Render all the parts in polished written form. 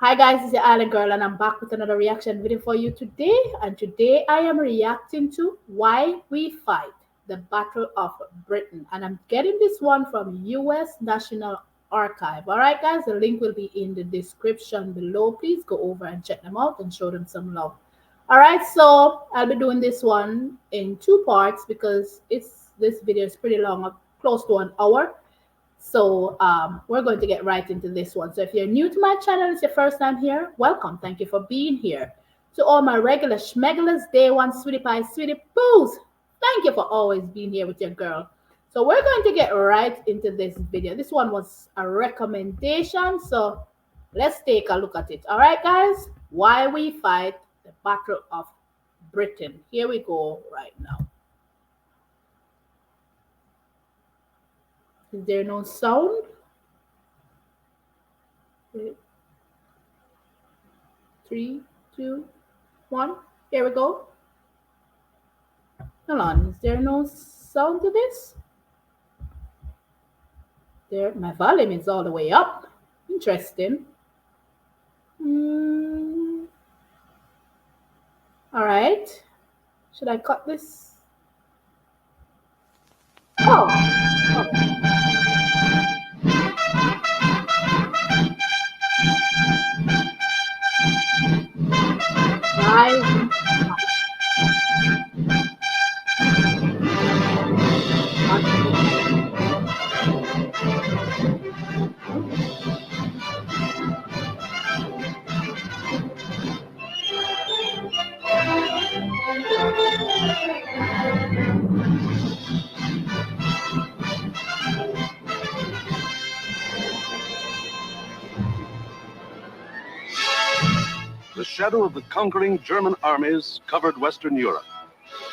Hi guys, it's your island girl and I'm back with another reaction video for you today. And today I am reacting to Why We Fight, the Battle of Britain. And I'm getting this one from US National Archive. Alright guys, the link will be in the description below. Please go over and check them out and show them some love. Alright, so I'll be doing this one in two parts because this video is pretty long, close to an hour. So we're going to get right into this one. So if you're new to my channel, it's your first time here, welcome. Thank you for being here. To all my regular schmegalers, day one, sweetie pie, sweetie poos, thank you for always being here with your girl. So we're going to get right into this video. This one was a recommendation, so let's take a look at it. All right, guys, Why We Fight, the Battle of Britain. Here we go right now. Is there no sound? 3, 2, 1. Here we go. Hold on. Is there no sound to this? There, my volume is all the way up. Interesting. All right. Should I cut this? Oh. Right. The shadow of the conquering German armies covered Western Europe.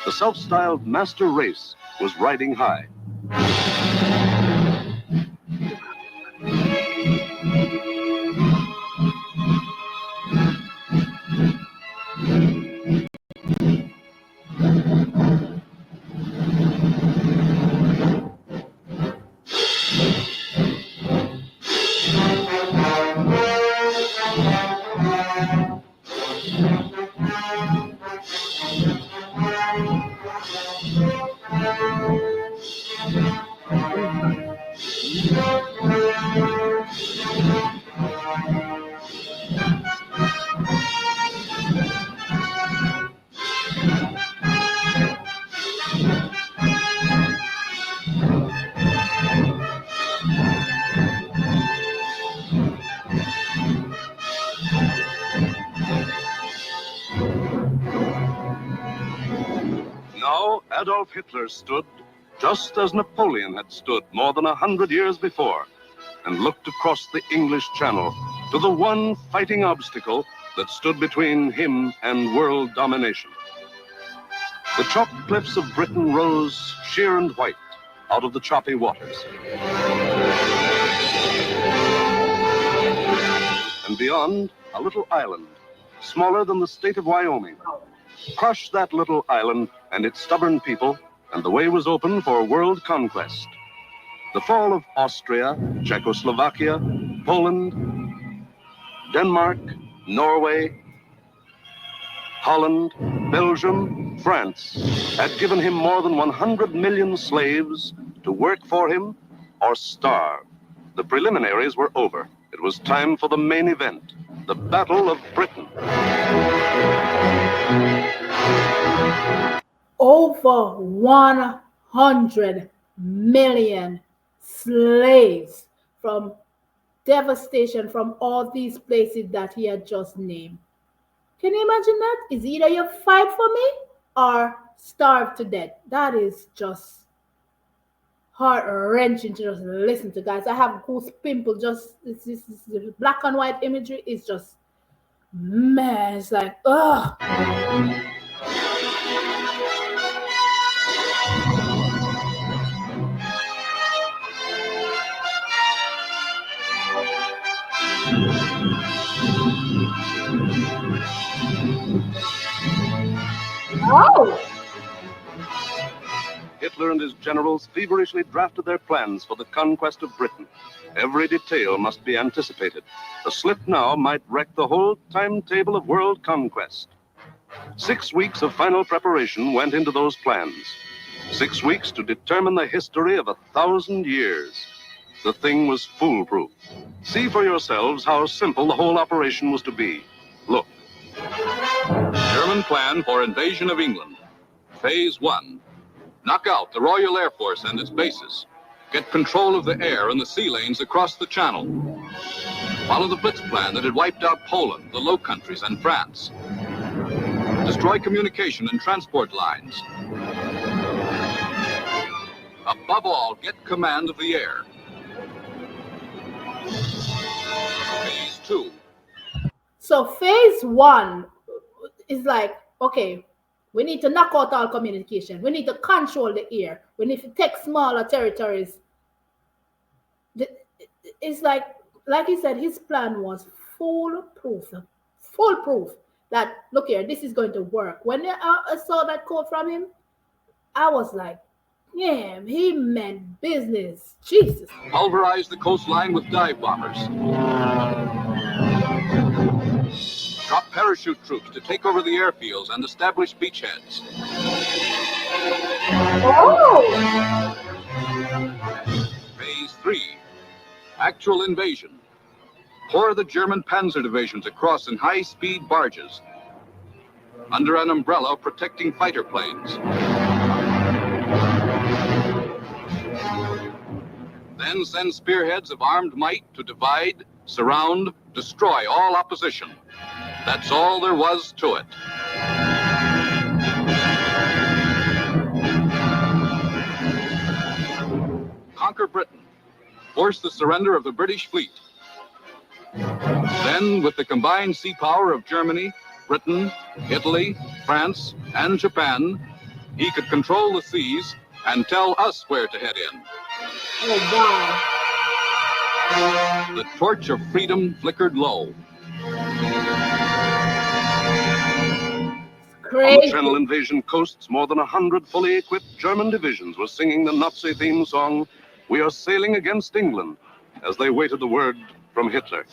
The self-styled master race was riding high. Now Adolf Hitler stood just as Napoleon had stood more than 100 years before, and looked across the English Channel to the one fighting obstacle that stood between him and world domination. The chalk cliffs of Britain rose sheer and white out of the choppy waters. And beyond, a little island, smaller than the state of Wyoming. Crush that little island and its stubborn people, and the way was open for world conquest. The fall of Austria, Czechoslovakia, Poland, Denmark, Norway, Holland, Belgium, France had given him more than 100 million slaves to work for him or starve. The preliminaries were over. It was time for the main event, the Battle of Britain. Over 100 million slaves from devastation from all these places that he had just named. Can you imagine that? Is either you fight for me or starve to death. That is just heart-wrenching to just listen to, guys. I have goose pimple. Just this black and white imagery is just, man, it's like, ugh. Oh! Hitler and his generals feverishly drafted their plans for the conquest of Britain. Every detail must be anticipated. A slip now might wreck the whole timetable of world conquest. 6 weeks of final preparation went into those plans. 6 weeks to determine the history of 1,000 years. The thing was foolproof. See for yourselves how simple the whole operation was to be. Look. German plan for invasion of England. Phase 1. Knock out the Royal Air Force and its bases. Get control of the air and the sea lanes across the Channel. Follow the Blitz plan that had wiped out Poland, the Low Countries, and France. Destroy communication and transport lines. Above all, get command of the air. Phase 2. So phase 1 is like, okay, we need to knock out all communication. We need to control the air. We need to take smaller territories. It's like he said, his plan was foolproof. Foolproof. That, look here, this is going to work. When I saw that quote from him, I was like, yeah, he meant business. Jesus. Pulverize the coastline with dive bombers. Drop parachute troops to take over the airfields and establish beachheads. Oh! Phase 3. Actual invasion. Pour the German panzer divisions across in high-speed barges under an umbrella protecting fighter planes. Then send spearheads of armed might to divide, surround, destroy all opposition. That's all there was to it. Conquer Britain. Force the surrender of the British fleet. Then, with the combined sea power of Germany, Britain, Italy, France, and Japan, he could control the seas and tell us where to head in. Oh, wow. The torch of freedom flickered low. On the Channel invasion coasts, more than 100 fully equipped German divisions were singing the Nazi theme song, "We are sailing against England," as they waited the word from Hitler.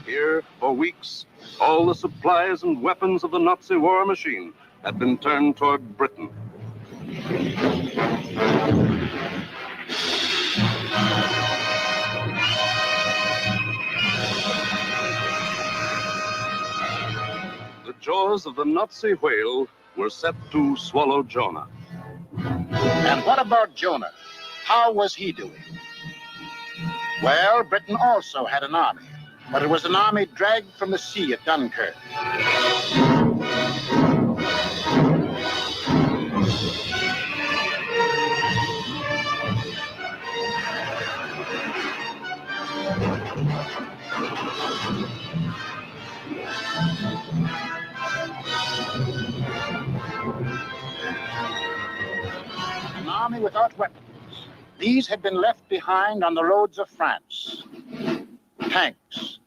Here, for weeks, all the supplies and weapons of the Nazi war machine had been turned toward Britain. The jaws of the Nazi whale were set to swallow Jonah. And what about Jonah? How was he doing? Well, Britain also had an army, but it was an army dragged from the sea at Dunkirk. An army without weapons. These had been left behind on the roads of France. Tanks,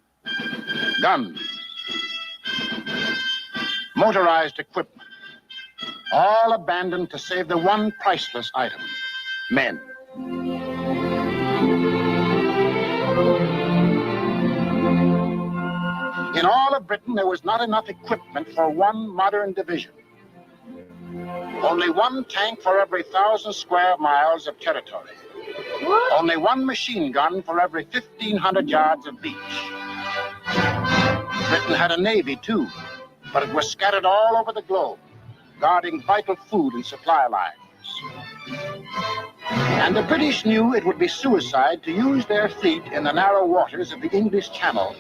guns, motorized equipment, all abandoned to save the one priceless item, men. In all of Britain, there was not enough equipment for one modern division. Only one tank for every 1,000 square miles of territory. What? Only one machine gun for every 1,500 yards of beach. Britain had a navy, too, but it was scattered all over the globe, guarding vital food and supply lines. And the British knew it would be suicide to use their fleet in the narrow waters of the English Channel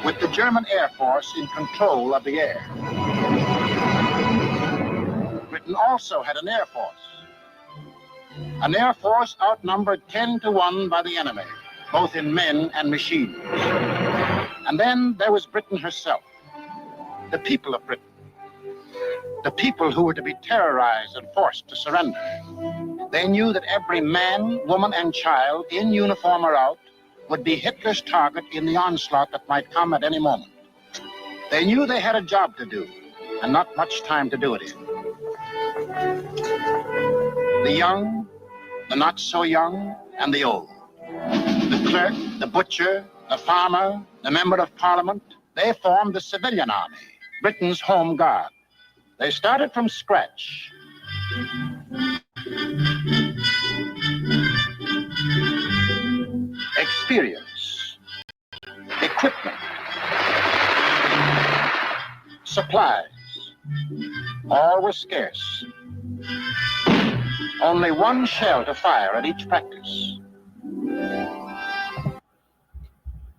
with the German Air Force in control of the air. Britain also had an air force. An air force outnumbered 10 to 1 by the enemy, both in men and machines. And then there was Britain herself, the people of Britain, the people who were to be terrorized and forced to surrender. They knew that every man, woman, and child, in uniform or out, would be Hitler's target in the onslaught that might come at any moment. They knew they had a job to do, and not much time to do it in. The young, the not so young, and the old. The clerk, the butcher, the farmer, the member of parliament, they formed the civilian army, Britain's home guard. They started from scratch. Experience, equipment, supplies, all were scarce. Only one shell to fire at each practice.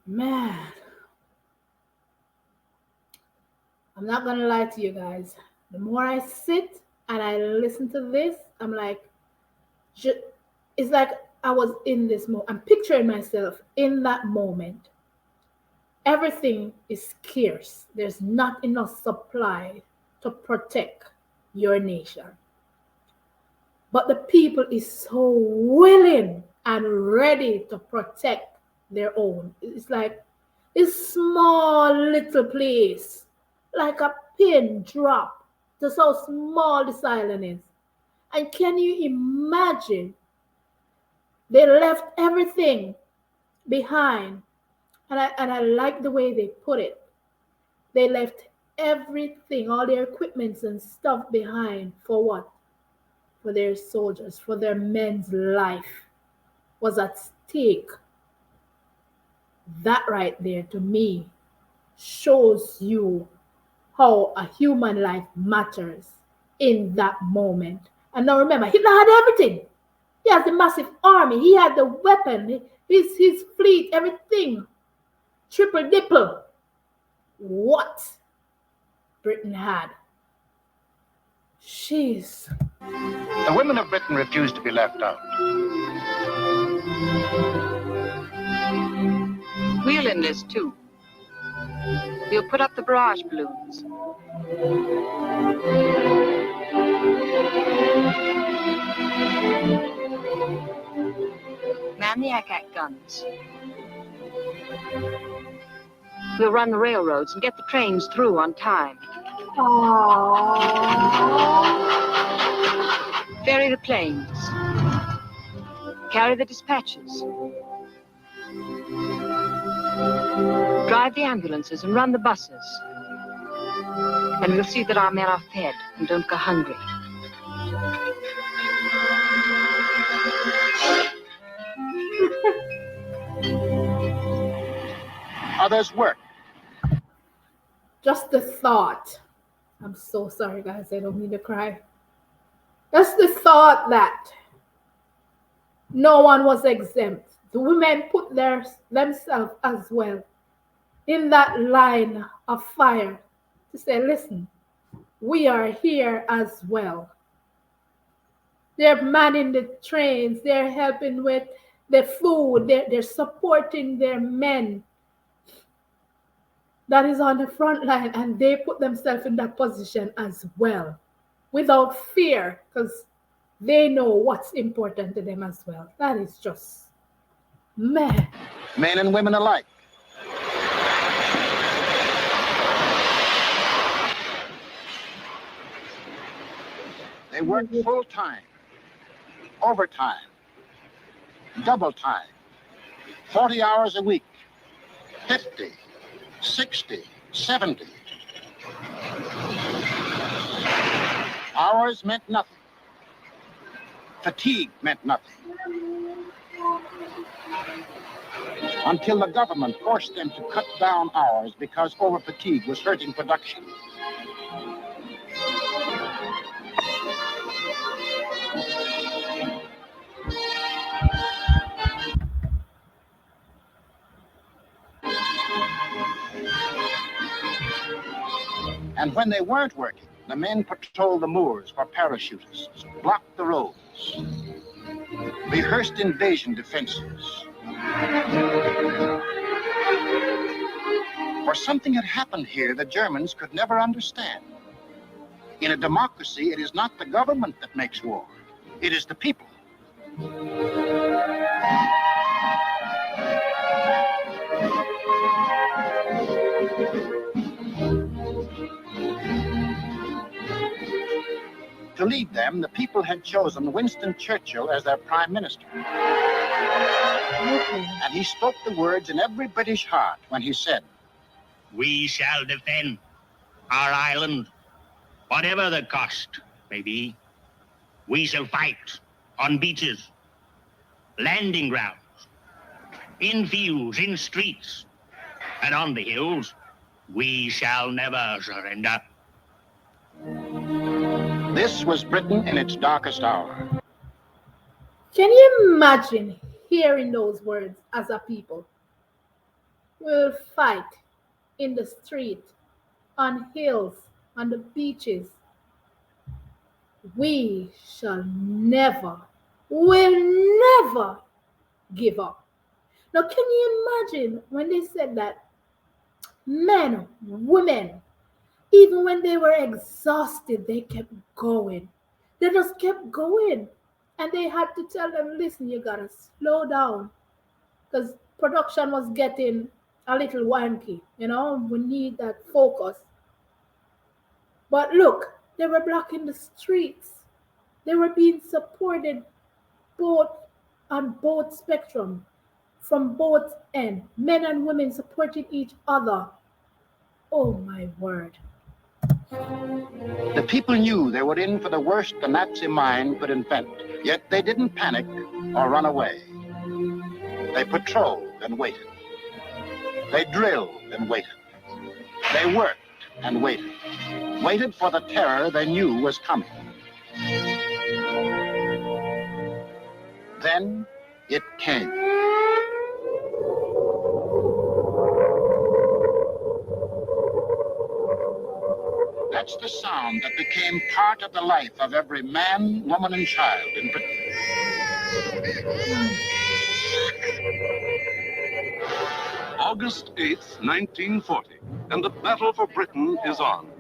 Man, I'm not gonna lie to you guys. The more I sit and I listen to this, I'm like, it's like I was in this moment. I'm picturing myself in that moment. Everything is scarce. There's not enough supply to protect your nation. But the people is so willing and ready to protect their own. It's like this small little place, like a pin drop. That's how small this island is. And can you imagine? They left everything behind. And I like the way they put it. They left everything, all their equipments and stuff behind for what? For their soldiers, for their men's life was at stake. That right there to me shows you how a human life matters in that moment. And now remember, Hitler had everything. He has the massive army. He had the weapon, his fleet, everything. Triple dipple. What Britain had. Jeez. The women of Britain refused to be left out. We'll enlist too. We'll put up the barrage balloons. Man the ack guns. We'll run the railroads and get the trains through on time. Aww. Ferry the planes. Carry the dispatches. Drive the ambulances and run the buses. And we'll see that our men are fed and don't go hungry. Others work. Just the thought. I'm so sorry, guys. I don't mean to cry. Just the thought that no one was exempt. The women put themselves as well in that line of fire to say, listen, we are here as well. They're manning the trains. They're helping with the food. They're supporting their men that is on the front line, and they put themselves in that position as well without fear because they know what's important to them as well. That is just, man. Men and women alike. They worked full time, overtime, double time, 40 hours a week, 50, 60, 70. Hours meant nothing. Fatigue meant nothing. Until the government forced them to cut down hours because over-fatigue was hurting production. And when they weren't working, the men patrolled the moors for parachutists, blocked the roads, rehearsed invasion defenses. For something had happened here the Germans could never understand. In a democracy, it is not the government that makes war. It is the people. To lead them, the people had chosen Winston Churchill as their prime minister. And he spoke the words in every British heart when he said, "We shall defend our island, whatever the cost may be. We shall fight on beaches, landing grounds, in fields, in streets, and on the hills. We shall never surrender." This was Britain in its darkest hour. Can you imagine hearing those words as a people? We'll fight in the street, on hills, on the beaches. We shall never, will never give up. Now, can you imagine when they said that men, women, even when they were exhausted, they kept going. They just kept going. And they had to tell them, listen, you gotta slow down. Because production was getting a little wanky. We need that focus. But look, they were blocking the streets. They were being supported both on both spectrum, from both ends. Men and women supporting each other. Oh my word. The people knew they were in for the worst the Nazi mind could invent, yet they didn't panic or run away. They patrolled and waited. They drilled and waited. They worked and waited. Waited for the terror they knew was coming. Then it came. That's the sound that became part of the life of every man, woman, and child in Britain. August 8th, 1940, and the battle for Britain is on.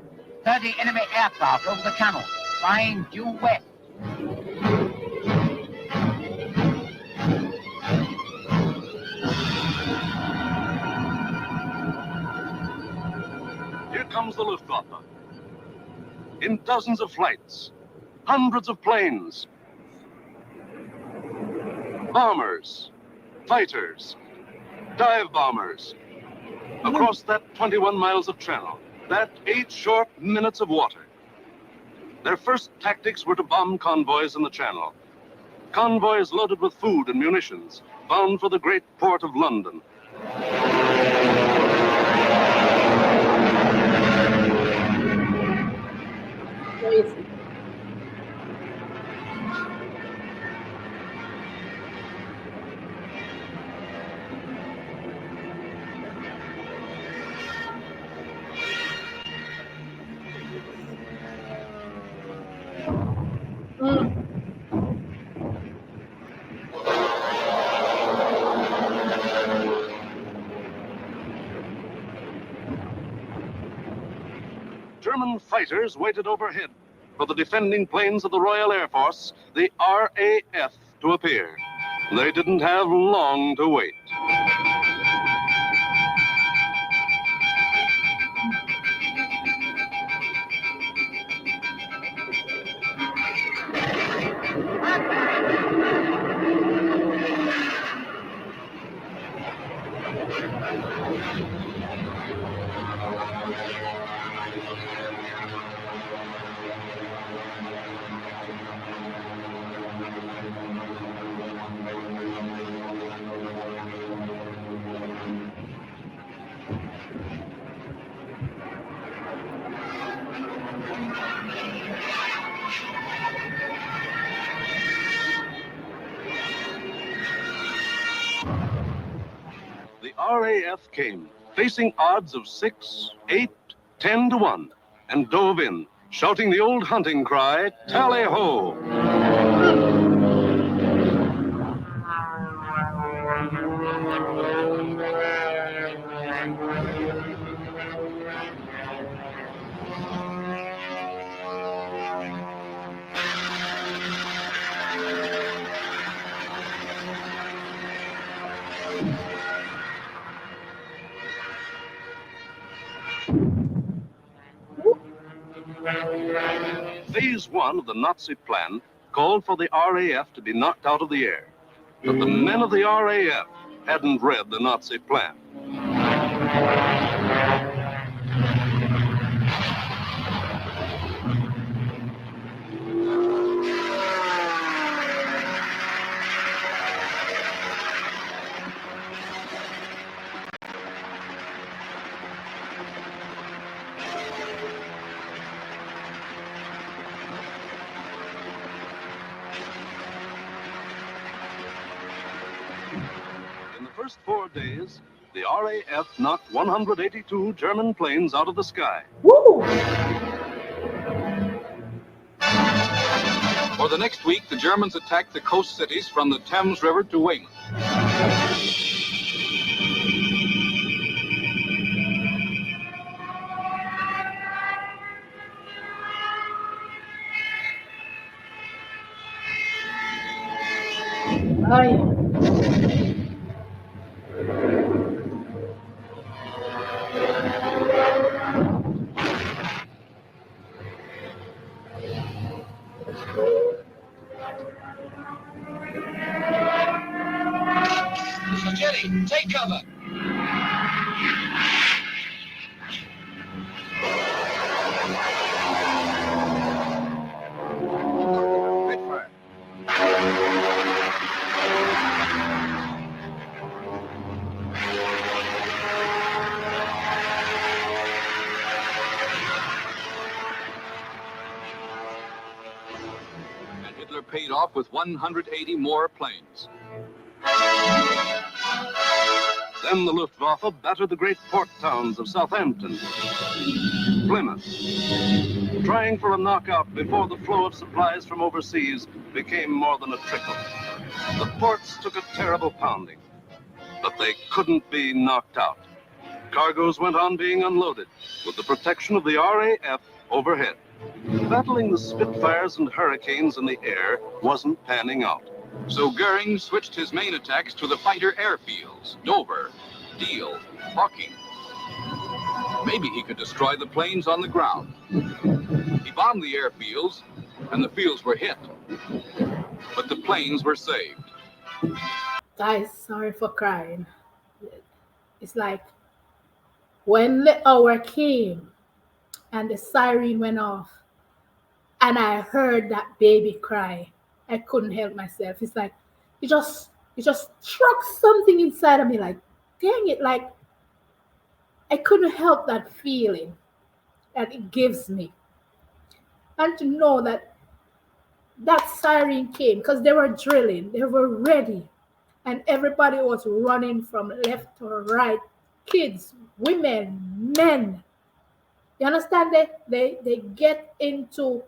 30 enemy aircraft over the channel, flying due west. Here comes the Luftwaffe. In dozens of flights, hundreds of planes, bombers, fighters, dive bombers, across that 21 miles of channel, that 8 short minutes of water. Their first tactics were to bomb convoys in the channel. Convoys loaded with food and munitions, bound for the great port of London. Crazy. German fighters waited overhead for the defending planes of the Royal Air Force, the RAF, to appear. They didn't have long to wait. The RAF came, facing odds of 6, 8, 10 to 1, and dove in, shouting the old hunting cry, "Tally-ho!" Phase 1 of the Nazi plan called for the RAF to be knocked out of the air. But the men of the RAF hadn't read the Nazi plan. In the first 4 days, the RAF knocked 182 German planes out of the sky. Woo! For the next week, the Germans attacked the coast cities from the Thames River to Weymouth. Aye. Mr. Jetty, take cover. And Hitler paid off with 180 more planes. Then the Luftwaffe battered the great port towns of Southampton, Plymouth, trying for a knockout before the flow of supplies from overseas became more than a trickle. The ports took a terrible pounding, but they couldn't be knocked out. Cargoes went on being unloaded with the protection of the RAF overhead. Battling the Spitfires and Hurricanes in the air wasn't panning out. So Goering switched his main attacks to the fighter airfields, Dover, Deal, Hawking. Maybe he could destroy the planes on the ground. He bombed the airfields, and the fields were hit. But the planes were saved. Guys, sorry for crying. It's like when the hour came and the siren went off and I heard that baby cry, I couldn't help myself. It's like it just struck something inside of me, like, dang it, like I couldn't help that feeling that it gives me. And to know that that siren came because they were drilling, they were ready, and everybody was running from left to right, kids, women, men. You understand? They get into,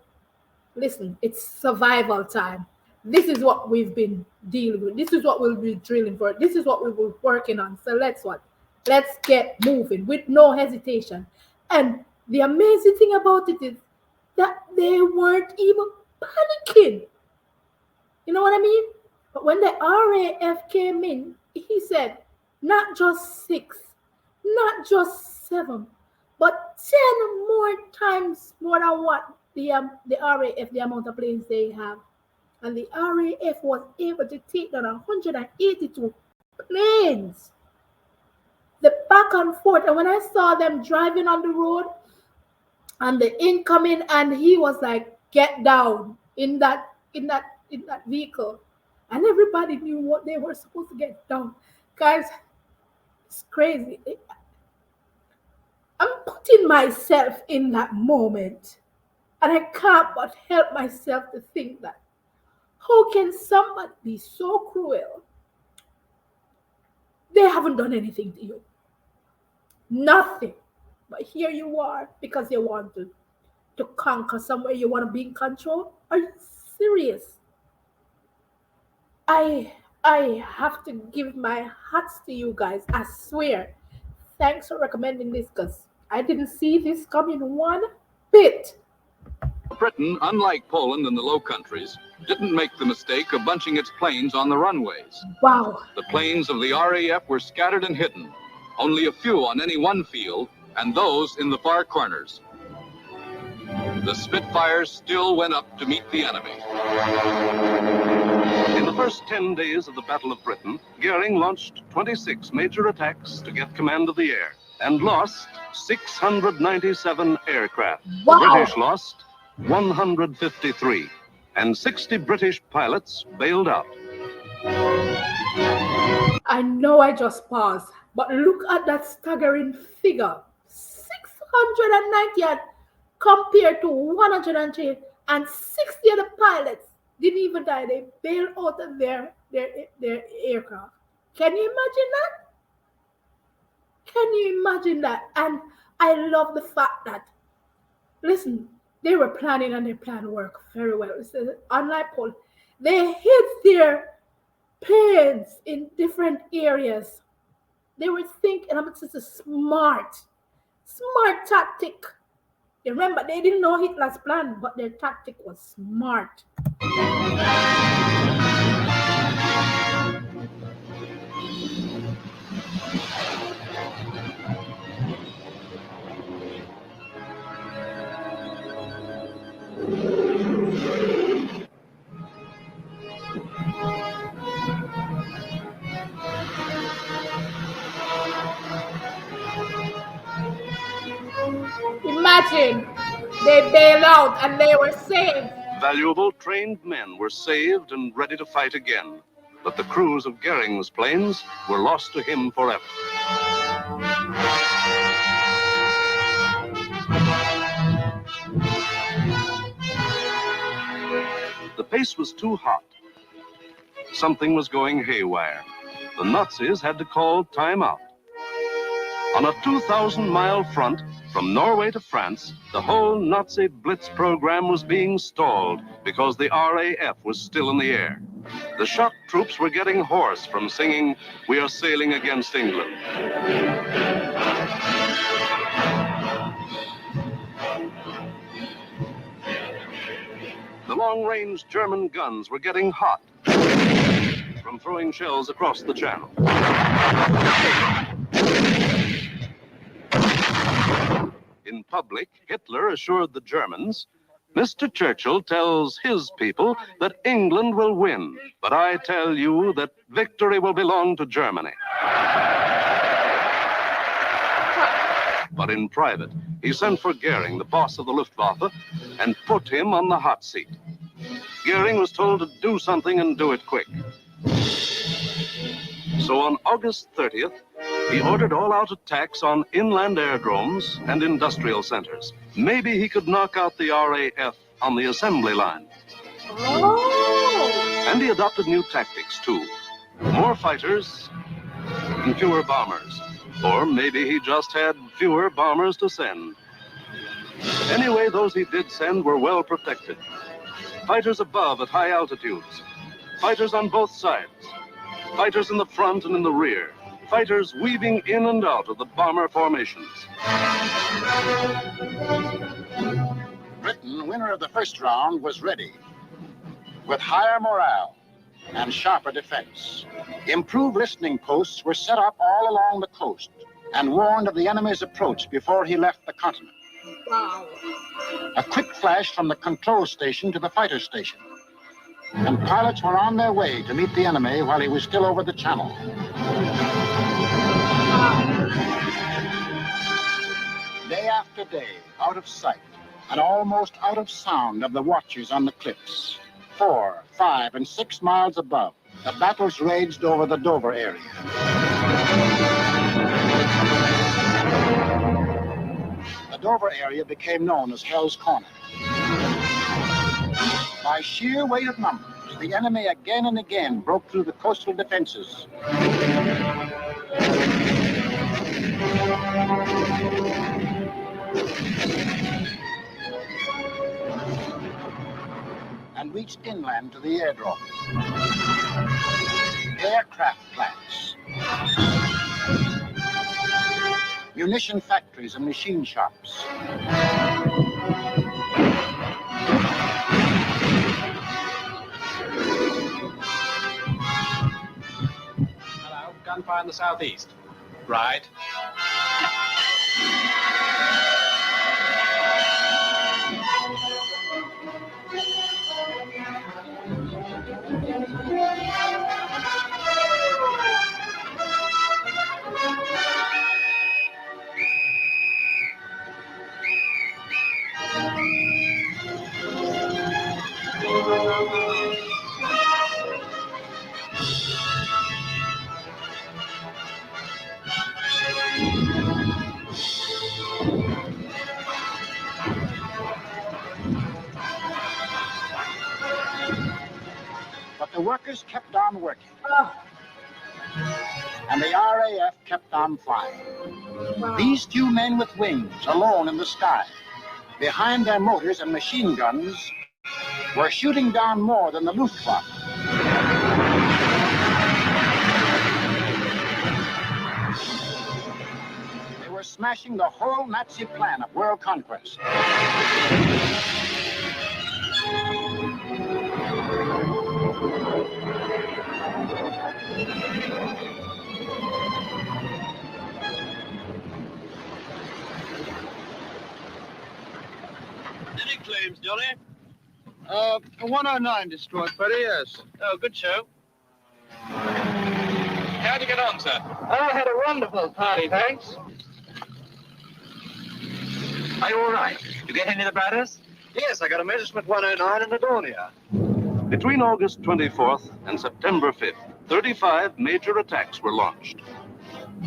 listen, it's survival time. This is what we've been dealing with. This is what we'll be drilling for. This is what we were working on. So let's what? Let's get moving with no hesitation. And the amazing thing about it is that they weren't even panicking. You know what I mean? But when the RAF came in, he said, not just 6, not just 7, but 10 more times more than what the RAF, the amount of planes they have. And the RAF was able to take down 182 planes. The back and forth. And when I saw them driving on the road and the incoming, and he was like, get down in that vehicle. And everybody knew what they were supposed to get down. Guys, it's crazy. I'm putting myself in that moment. And I can't but help myself to think that, how can somebody be so cruel? They haven't done anything to you. Nothing. But here you are because you want to conquer somewhere, you want to be in control. Are you serious? I have to give my hats to you guys. I swear. Thanks for recommending this because I didn't see this coming one bit. Britain, unlike Poland and the Low Countries, didn't make the mistake of bunching its planes on the runways. Wow. The planes of the RAF were scattered and hidden, only a few on any one field, and those in the far corners. The Spitfires still went up to meet the enemy. In the first 10 days of the Battle of Britain, Goering launched 26 major attacks to get command of the air and lost 697 aircraft. Wow. The British lost 153, and 60 British pilots bailed out. I know I just paused, but look at that staggering figure. 690 compared to 103, and 60 of the pilots didn't even die. They bailed out of their aircraft. Can you imagine that? Can you imagine that? And I love the fact that, listen, they were planning and their plan worked very well. Unlike Paul, they hid their planes in different areas. They were thinking, it's a smart tactic. You remember, they didn't know Hitler's plan, but their tactic was smart. Imagine, they bailed out and they were saved. Valuable trained men were saved and ready to fight again, but the crews of Goering's planes were lost to him forever. The pace was too hot. Something was going haywire. The Nazis had to call time out. On a 2,000-mile front from Norway to France, the whole Nazi Blitz program was being stalled because the RAF was still in the air. The shock troops were getting hoarse from singing, "We are sailing against England." The long-range German guns were getting hot from throwing shells across the channel. In public, Hitler assured the Germans, "Mr. Churchill tells his people that England will win, but I tell you that victory will belong to Germany." But in private, he sent for Goering, the boss of the Luftwaffe, and put him on the hot seat. Goering was told to do something and do it quick. So on August 30th, he ordered all-out attacks on inland aerodromes and industrial centers. Maybe he could knock out the RAF on the assembly line. Oh! And he adopted new tactics, too. More fighters and fewer bombers. Or maybe he just had fewer bombers to send. Anyway, those he did send were well protected. Fighters above at high altitudes. Fighters on both sides. Fighters in the front and in the rear. Fighters weaving in and out of the bomber formations. Britain, winner of the first round, was ready. With higher morale and sharper defense. Improved listening posts were set up all along the coast and warned of the enemy's approach before he left the continent. Wow. A quick flash from the control station to the fighter station. And pilots were on their way to meet the enemy while he was still over the channel. Day after day, out of sight and almost out of sound of the watchers on the cliffs, 4, 5, and 6 miles above, the battles raged over the Dover area. The Dover area became known as Hell's Corner. By sheer weight of numbers, the enemy again and again broke through the coastal defenses. And reached inland to the airdrome. Aircraft plants, munition factories and machine shops. Hello, gunfire in the southeast. Right. But the workers kept on working, Oh, and the RAF kept on flying. wow. These two men with wings, alone in the sky, behind their motors and machine guns, were shooting down more than the Luftwaffe. They were smashing the whole Nazi plan of world conquest. Any claims, Johnny? 109 destroyed, Freddie, yes. Oh, good show. How'd you get on, sir? I had a wonderful party, thanks. Are you all right? You get any of the bladders? Yes, I got a Messerschmitt 109 in Adonia. Between August 24th and September 5th, 35 major attacks were launched.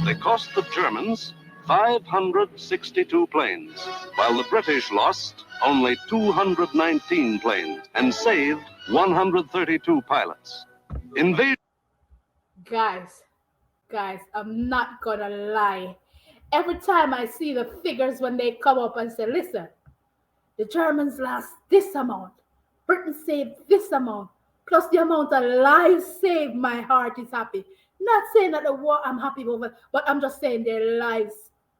They cost the Germans 562 planes, while the British lost only 219 planes and saved 132 pilots. Invasion. Guys, I'm not gonna lie. Every time I see the figures when they come up and say, listen, the Germans lost this amount, Britain saved this amount, plus the amount of lives saved, my heart is happy. Not saying that the war I'm happy over, but I'm just saying their lives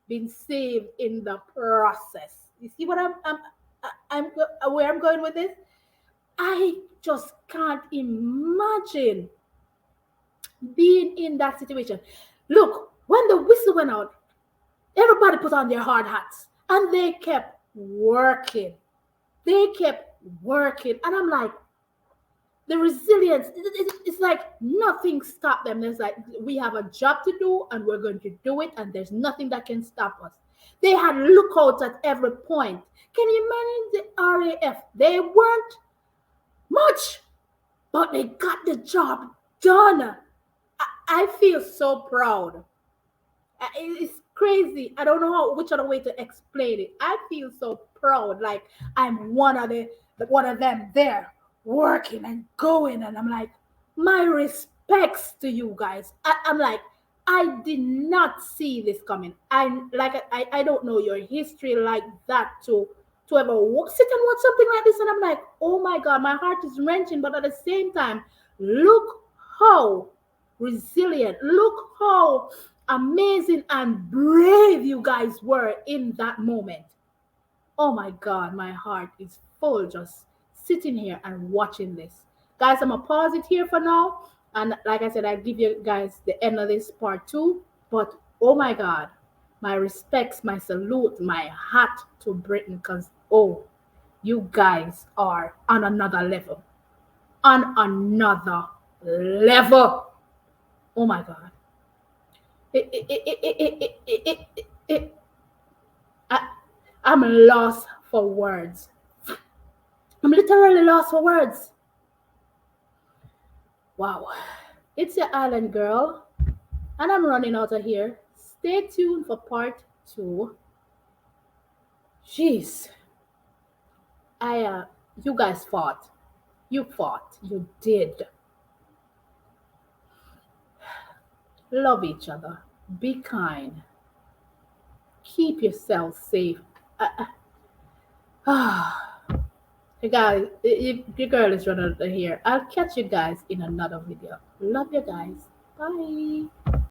been saved in the process. You see what I'm where I'm going with this? I just can't imagine being in that situation. Look, when the whistle went out, everybody put on their hard hats and they kept working. And I'm like, the resilience, it's like nothing stopped them. There's like, we have a job to do and we're going to do it, and there's nothing that can stop us. They had lookouts at every point. Can you imagine the RAF? They weren't much, but they got the job done. I feel so proud. It's crazy. I don't know which other way to explain it. I feel so proud, like I'm one of them there working and going, and I'm like, my respects to you guys. I'm like, I did not see this coming. I don't know your history like that to ever sit and watch something like this, and I'm like, oh my God, my heart is wrenching. But at the same time, look how resilient, look how amazing and brave you guys were in that moment. Oh my God, my heart is full just sitting here and watching this. Guys, I'm gonna pause it here for now. And like I said, I give you guys the end of this part 2. But oh my God, my respects, my salute, my hat to Britain, because oh, you guys are on another level. On another level. Oh my God. I'm lost for words. I'm literally lost for words. Wow. It's your island girl, and I'm running out of here. Stay tuned for part 2. Jeez. You guys fought. You fought. You did. Love each other. Be kind. Keep yourself safe. Hey guys, your girl is running out of here. I'll catch you guys in another video. Love you guys. Bye.